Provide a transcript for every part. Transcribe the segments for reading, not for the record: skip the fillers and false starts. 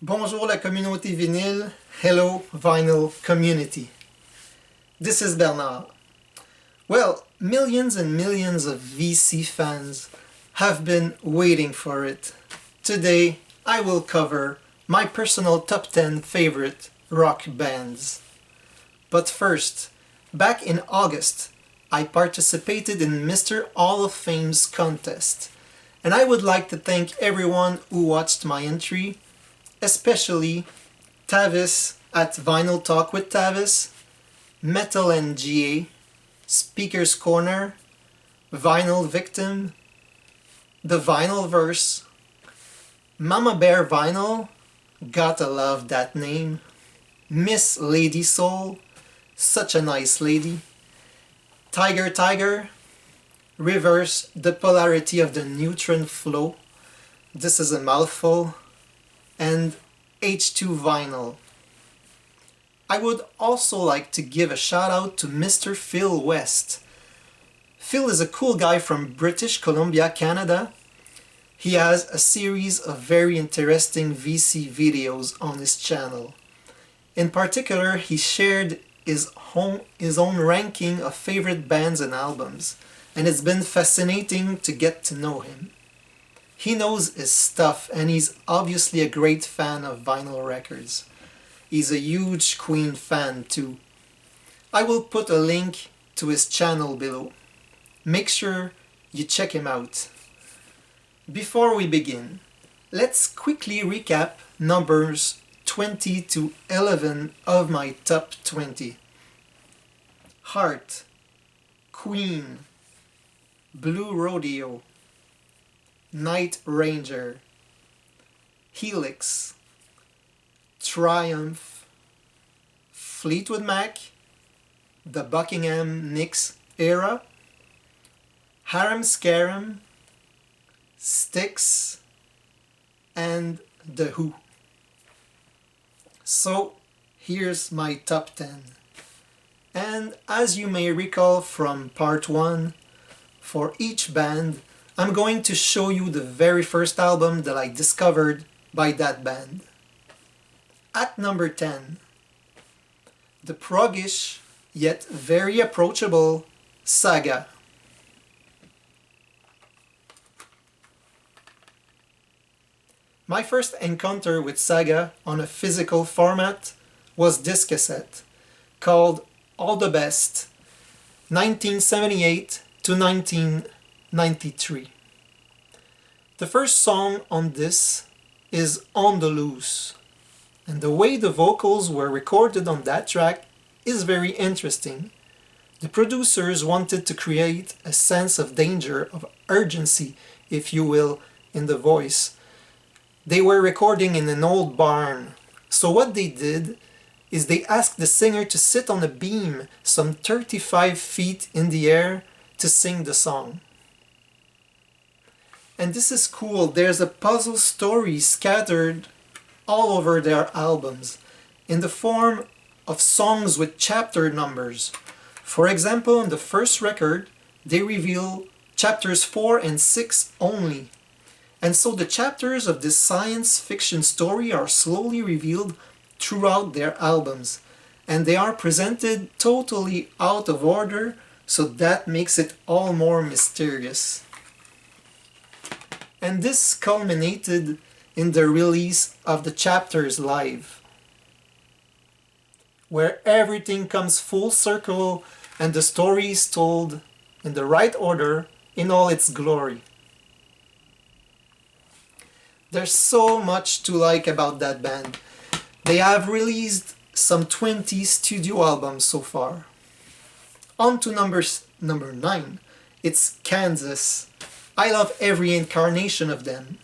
Bonjour la communauté vinyle, hello vinyl community. This is Bernard. Well, millions and millions of VC fans have been waiting for it. Today I will cover my personal top 10 favorite rock bands. But first, back in August, I participated in Mr. Hall of Fame's contest, and I would like to thank everyone who watched my entry, especially Tavis at Vinyl Talk with Tavis, Metal and GA, Speaker's Corner, Vinyl Victim, The Vinyl Verse, Mama Bear Vinyl, gotta love that name, Miss Lady Soul, such a nice lady, Tiger Tiger, Reverse the Polarity of the Neutron Flow, this is a mouthful, and H2 Vinyl. I would also like to give a shout out to Mr. Phil West. Phil is a cool guy from British Columbia, Canada. He has a series of very interesting VC videos on his channel. In particular, he shared his own ranking of favorite bands and albums, and it's been fascinating to get to know him. He knows his stuff, and he's obviously a great fan of vinyl records. He's a huge Queen fan too. I will put a link to his channel below. Make sure you check him out. Before we begin, let's quickly recap numbers 20 to 11 of my top 20. Heart, Queen, Blue Rodeo, Night Ranger, Helix, Triumph, Fleetwood Mac, the Buckingham Nicks era, Harum Scarum, Styx, and The Who. So here's my top 10. And as you may recall from part 1, for each band I'm going to show you the very first album that I discovered by that band. At number 10, the proggish yet very approachable Saga. My first encounter with Saga on a physical format was this cassette called All the Best, 1978 to 1993. The first song on this is On the Loose, and the way the vocals were recorded on that track is very interesting. The producers wanted to create a sense of danger, of urgency, if you will, in the voice. They were recording in an old barn, so what they did is they asked the singer to sit on a beam some 35 feet in the air to sing the song. And this is cool, there's a puzzle story scattered all over their albums in the form of songs with chapter numbers. For example, on the first record, they reveal chapters 4 and 6 only. And so the chapters of this science fiction story are slowly revealed throughout their albums. And they are presented totally out of order, so that makes it all more mysterious. And this culminated in the release of the chapters live, where everything comes full circle and the story is told in the right order in all its glory. There's so much to like about that band. They have released some 20 studio albums so far. On to number 9. It's Kansas. I love every incarnation of them.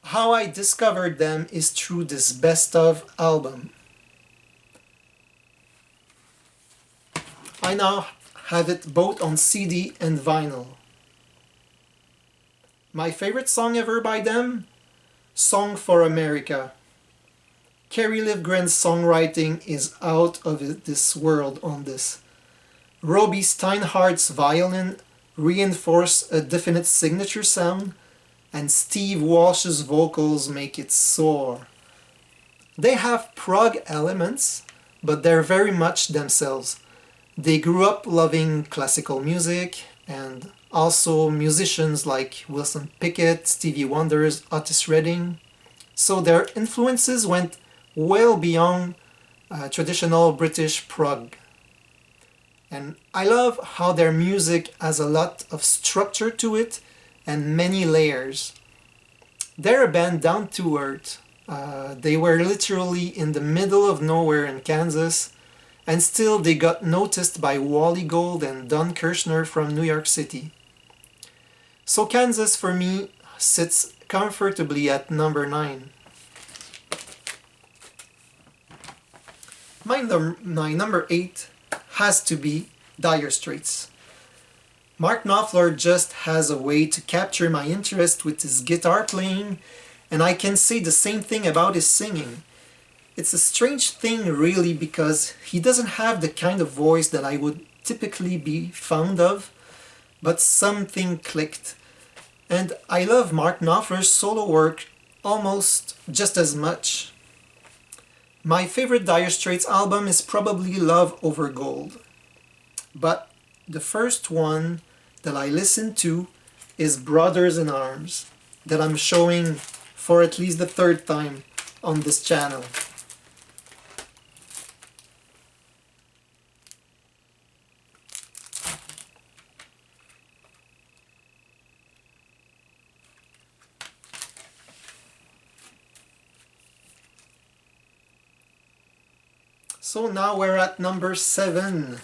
How I discovered them is through this best of album. I now have it both on CD and vinyl. My favorite song ever by them? Song for America. Kerry Livgren's songwriting is out of this world on this. Roby Steinhardt's violin reinforced a definite signature sound, and Steve Walsh's vocals make it soar. They have prog elements, but they're very much themselves. They grew up loving classical music and also musicians like Wilson Pickett, Stevie Wonder, Otis Redding. So their influences went well beyond traditional British prog. And I love how their music has a lot of structure to it and many layers. They're a band down to earth. They were literally in the middle of nowhere in Kansas, and still they got noticed by Wally Gold and Don Kirshner from New York City. So Kansas for me sits comfortably at number 9. My number 8 has to be Dire Straits. Mark Knopfler just has a way to capture my interest with his guitar playing, and I can say the same thing about his singing. It's a strange thing really, because he doesn't have the kind of voice that I would typically be fond of, but something clicked. And I love Mark Knopfler's solo work almost just as much. My favorite Dire Straits album is probably Love Over Gold. But the first one that I listened to is Brothers in Arms, that I'm showing for at least the 3rd time on this channel. So now we're at number 7.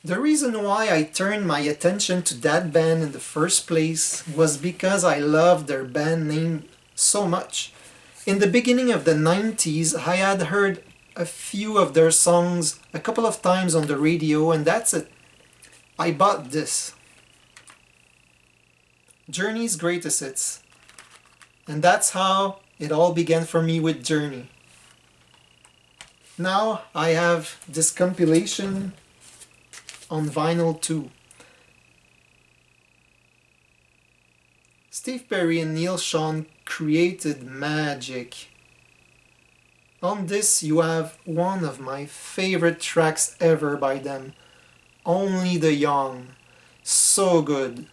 The reason why I turned my attention to that band in the first place was because I loved their band name so much. In the beginning of the 90s, I had heard a few of their songs a couple of times on the radio, and that's it. I bought this. Journey's Greatest Hits. And that's how it all began for me with Journey. Now I have this compilation on vinyl too. Steve Perry and Neal Schon created magic. On this you have one of my favorite tracks ever by them, Only the Young. So good.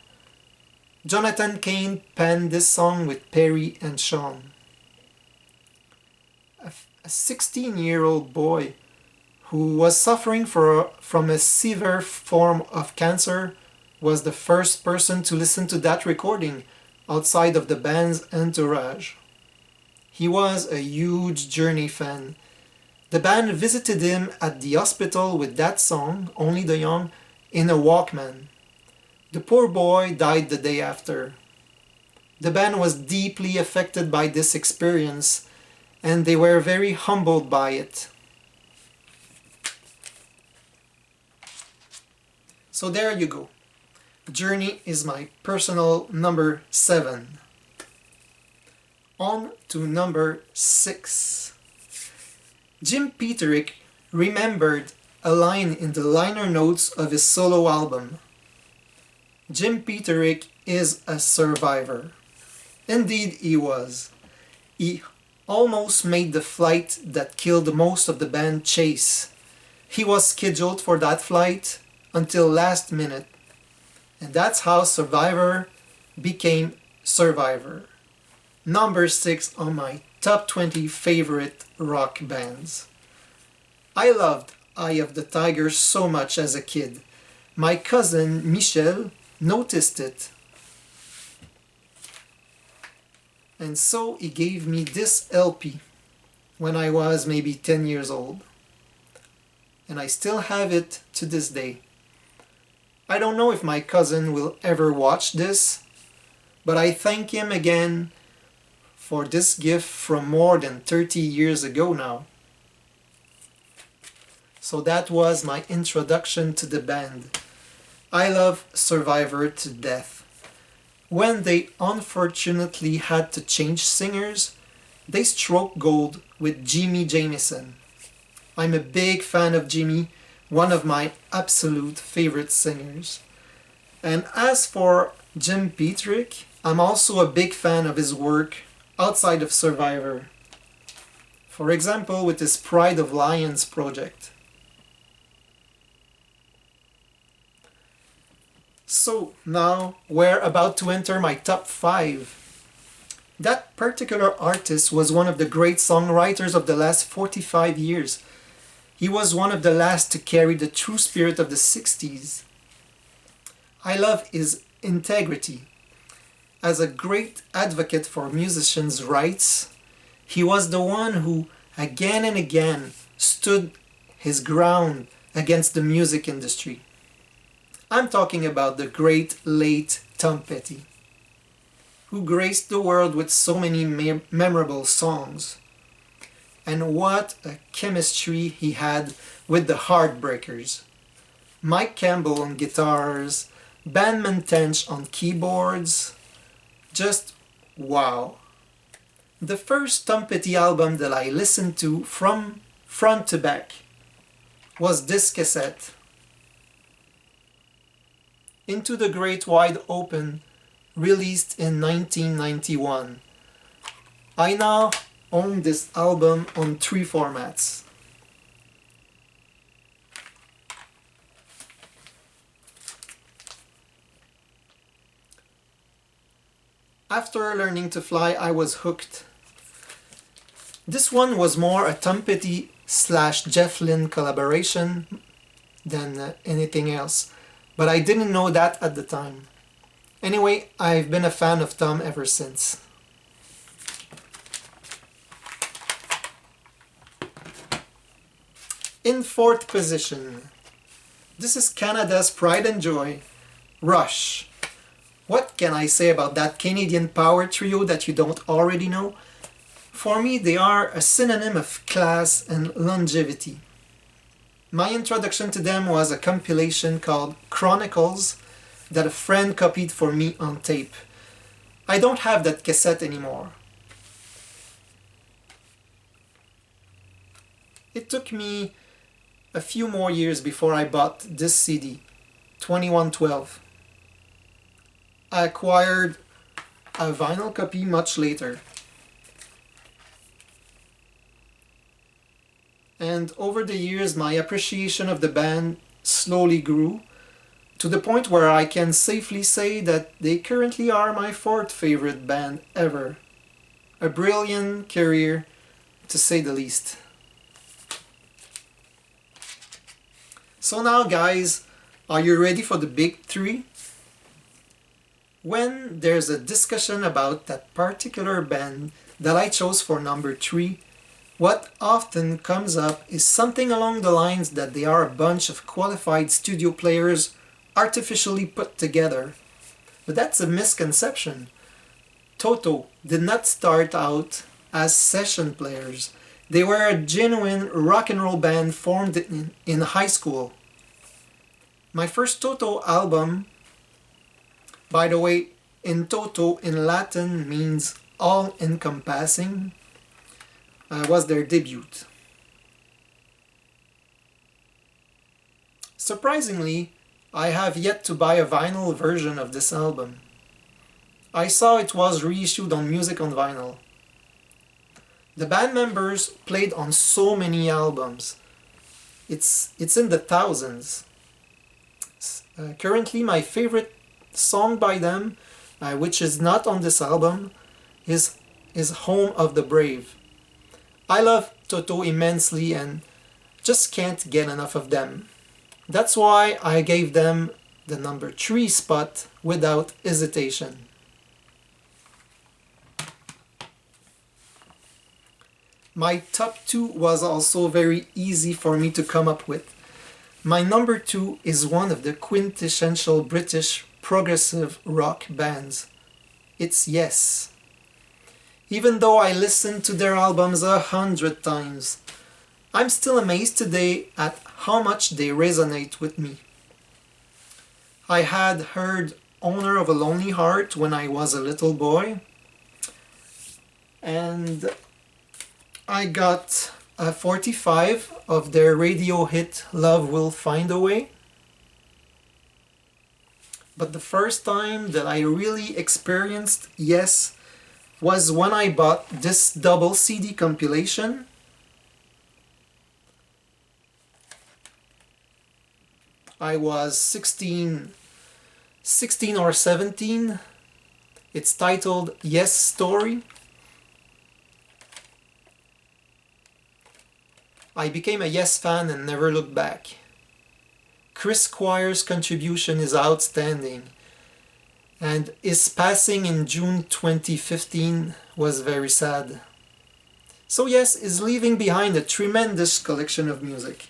Jonathan Cain penned this song with Perry and Schon. A 16-year-old boy who was suffering from a severe form of cancer was the first person to listen to that recording outside of the band's entourage. He was a huge Journey fan. The band visited him at the hospital with that song, Only the Young, in a Walkman. The poor boy died the day after. The band was deeply affected by this experience, and they were very humbled by it. So there you go. Journey is my personal number 7. On to number 6. Jim Peterick remembered a line in the liner notes of his solo album. Jim Peterick is a survivor. Indeed he was. He almost made the flight that killed most of the band Chase. He was scheduled for that flight until last minute. And that's how Survivor became Survivor. Number 6 on my top 20 favorite rock bands. I loved Eye of the Tiger so much as a kid. My cousin Michel noticed it. And so he gave me this LP when I was maybe 10 years old. And I still have it to this day. I don't know if my cousin will ever watch this, but I thank him again for this gift from more than 30 years ago now. So that was my introduction to the band. I love Survivor to death. When they unfortunately had to change singers, they struck gold with Jimmy Jamison. I'm a big fan of Jimmy, one of my absolute favorite singers. And as for Jim Petrick. I'm also a big fan of his work outside of Survivor. For example, with his Pride of Lions project. So now we're about to enter my top 5. That particular artist was one of the great songwriters of the last 45 years. He was one of the last to carry the true spirit of the 60s. I love his integrity. As a great advocate for musicians' rights, he was the one who, again and again, stood his ground against the music industry. I'm talking about the great late Tom Petty, who graced the world with so many memorable songs. And what a chemistry he had with the Heartbreakers. Mike Campbell on guitars, Bandman Tench on keyboards. Just wow. The first Tom Petty album that I listened to from front to back was this cassette. Into the Great Wide Open, released in 1991. I now own this album on 3 formats. After learning to fly, I was hooked. This one was more a Tom Petty / Jeff Lynne collaboration than anything else, but I didn't know that at the time. Anyway, I've been a fan of Tom ever since. In 4th position, this is Canada's pride and joy, Rush. What can I say about that Canadian power trio that you don't already know? For me, they are a synonym of class and longevity. My introduction to them was a compilation called Chronicles that a friend copied for me on tape. I don't have that cassette anymore. It took me a few more years before I bought this CD, 2112. I acquired a vinyl copy much later. And over the years, my appreciation of the band slowly grew to the point where I can safely say that they currently are my 4th favorite band ever. A brilliant career, to say the least. So now guys, are you ready for the big 3? When there's a discussion about that particular band that I chose for number 3, what often comes up is something along the lines that they are a bunch of qualified studio players artificially put together. But that's a misconception. Toto did not start out as session players. They were a genuine rock and roll band formed in high school. My first Toto album, by the way, in Toto in Latin means all-encompassing, was their debut. Surprisingly, I have yet to buy a vinyl version of this album. I saw it was reissued on Music on Vinyl. The band members played on so many albums. It's in the thousands. Currently my favorite song by them, which is not on this album, is Home of the Brave. I love Toto immensely and just can't get enough of them. That's why I gave them the number 3 spot without hesitation. My top 2 was also very easy for me to come up with. My number 2 is one of the quintessential British progressive rock bands. It's Yes. Even though I listened to their albums 100 times, I'm still amazed today at how much they resonate with me. I had heard Owner of a Lonely Heart when I was a little boy, and I got a 45 of their radio hit Love Will Find a Way. But the first time that I really experienced Yes was when I bought this double CD compilation. I was 16 or 17. It's titled Yes Story. I became a Yes fan and never looked back. Chris Squire's contribution is outstanding, and his passing in June 2015 was very sad. So Yes is leaving behind a tremendous collection of music.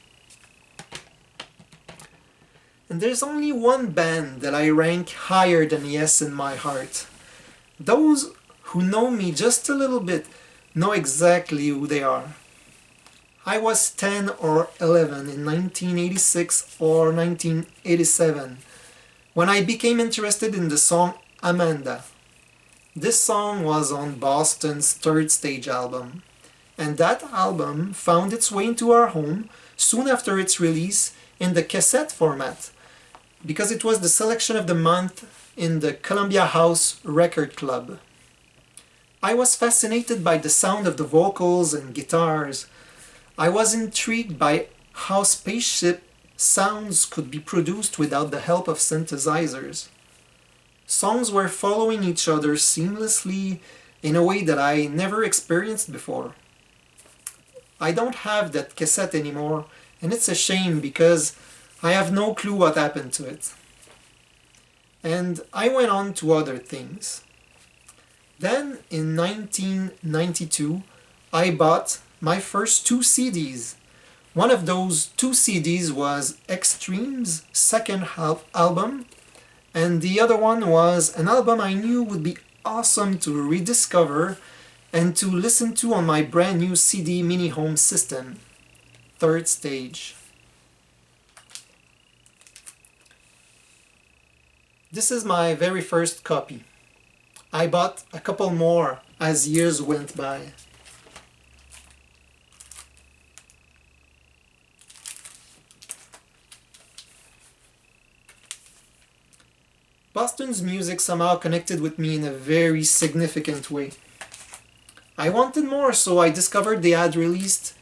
And there's only one band that I rank higher than Yes in my heart. Those who know me just a little bit know exactly who they are. I was 10 or 11 in 1986 or 1987 when I became interested in the song Amanda. This song was on Boston's Third Stage album, and that album found its way into our home soon after its release in the cassette format, because it was the selection of the month in the Columbia House Record Club. I was fascinated by the sound of the vocals and guitars. I was intrigued by how spaceship sounds could be produced without the help of synthesizers. Songs were following each other seamlessly in a way that I never experienced before. I don't have that cassette anymore, and it's a shame because I have no clue what happened to it. And I went on to other things. Then in 1992, I bought my first two CDs. One of those two CDs was Extreme's second album, and the other one was an album I knew would be awesome to rediscover and to listen to on my brand new CD mini home system, Third Stage. This is my very first copy. I bought a couple more as years went by. Boston's music somehow connected with me in a very significant way. I wanted more, so I discovered they had released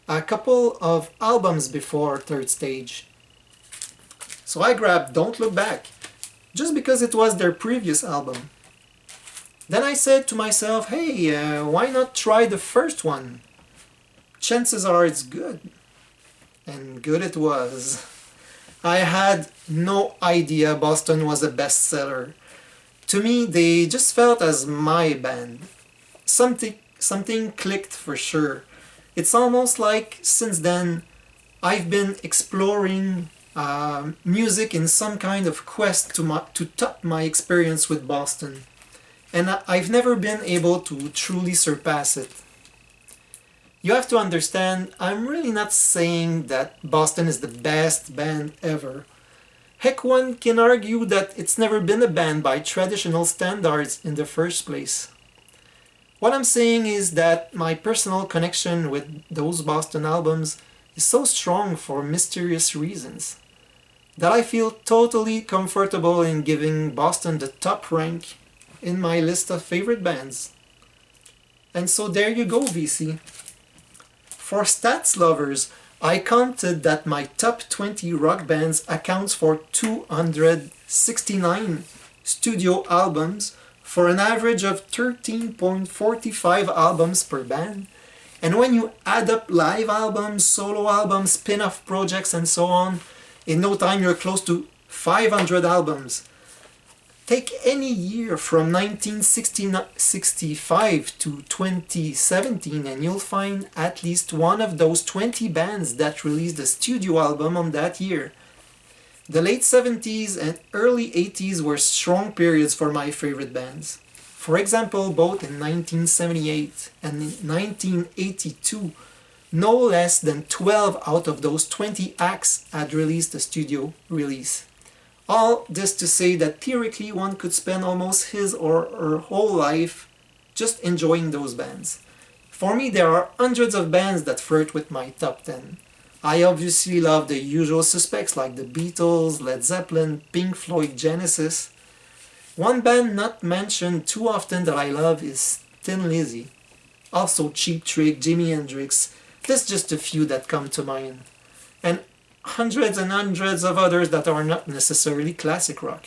a couple of albums before Third Stage. So I grabbed Don't Look Back, just because it was their previous album. Then I said to myself, hey, why not try the first one? Chances are it's good. And good it was. I had no idea Boston was a bestseller. To me, they just felt as my band. Something clicked for sure. It's almost like since then I've been exploring music in some kind of quest to top my experience with Boston. And I've never been able to truly surpass it. You have to understand, I'm really not saying that Boston is the best band ever. Heck, one can argue that it's never been a band by traditional standards in the first place. What I'm saying is that my personal connection with those Boston albums is so strong for mysterious reasons that I feel totally comfortable in giving Boston the top rank in my list of favorite bands. And so there you go, VC. For stats lovers, I counted that my top 20 rock bands accounts for 269 studio albums for an average of 13.45 albums per band. And when you add up live albums, solo albums, spin-off projects and so on, in no time you're close to 500 albums. Take any year from 1965 to 2017 and you'll find at least one of those 20 bands that released a studio album on that year. The late 70s and early 80s were strong periods for my favorite bands. For example, both in 1978 and in 1982, no less than 12 out of those 20 acts had released a studio release. All this to say that theoretically one could spend almost his or her whole life just enjoying those bands. For me, there are hundreds of bands that flirt with my top 10. I obviously love the usual suspects like the Beatles, Led Zeppelin, Pink Floyd, Genesis. One band not mentioned too often that I love is Thin Lizzy. Also Cheap Trick, Jimi Hendrix. There's just a few that come to mind. And hundreds and hundreds of others that are not necessarily classic rock.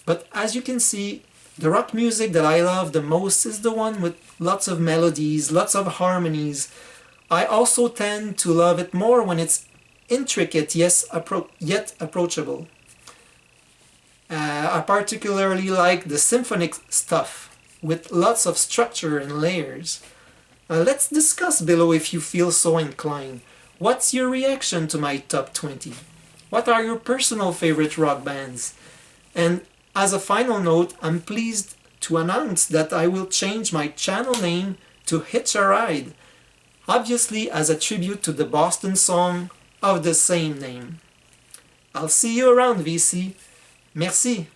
But as you can see, the rock music that I love the most is the one with lots of melodies, lots of harmonies. I also tend to love it more when it's intricate yet approachable. I particularly like the symphonic stuff with lots of structure and layers. Let's discuss below if you feel so inclined. What's your reaction to my top 20? What are your personal favorite rock bands? And as a final note, I'm pleased to announce that I will change my channel name to Hitch a Ride, obviously as a tribute to the Boston song of the same name. I'll see you around, VC. Merci.